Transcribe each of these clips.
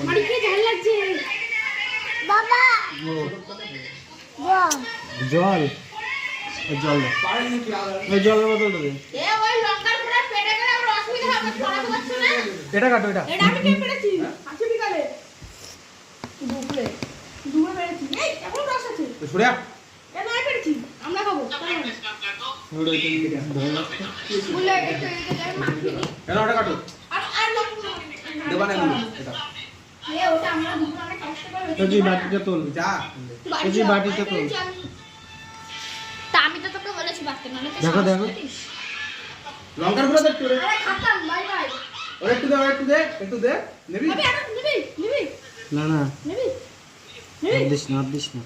আমার কি ঝাল লাগছে বাবা। জল জল ওই জলের বোতলটা দে। ওই লঙ্কার পুরো পেটে গেলে আমার অসুবিধা হবে, ছড়াতে পারছো না। এটা কাটো এটা। এটা আমি কে পেরেছি? আজকে বিকালে দুপুরে পেরেছি। এই এখন রস আছে। ছুড়ে আ। এটা আমি পেরেছি, আমরা খাবো। ওটা এটা ধরে রাখো। বলে একটু এটা মাখিয়ে নি। এটা ওটা কাটো। আর লঙ্কা দেবা না এগুলো এটা। ওটা আমরা দুপুরে অনেক কষ্ট করে তুই বাটিটা তোল যা। তুই বাটিটা তোল। তা আমি তো তোকে বলেছি বাটতে, মানে তো দেখো দেখো লঙ্কার গুঁড়ো দে একটু রে। আরে খাতাম বাই বাই। ওরে একটু দে একটু দে নেবি আরে আরে নিবি না না নিবি আর দিস না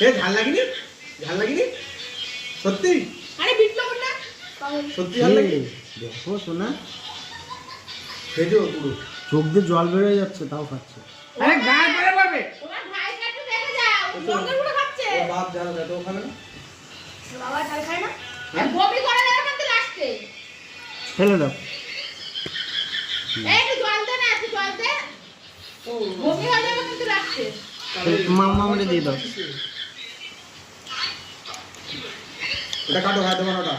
এ ঝাল লাগেনি সত্যি আরে বিট লবণ না সত্যি ঝাল লাগে দেখো সোনা খেজো পুরো চোখ দিয়ে জল বের হয়ে যাচ্ছে তাও খাচ্ছে আরে গায়ে পড়ে পড়বে তোমার ভাইকে একটু দেখে যাও, লঙ্কার গুঁড়ো খাচ্ছে। ও বাপ ঝাল খায় তো ওখানে না বাবা ঝাল খায় না? বমি করে দেবে কিন্তু লাস্টে। ফেলে দাও এই একটু জল দে না, একটু জল দে। বমি হয়ে যাবে কিন্তু লাস্টে। মামারে দিয়ে দাও এটা কাটো খাই দেবো না ওটা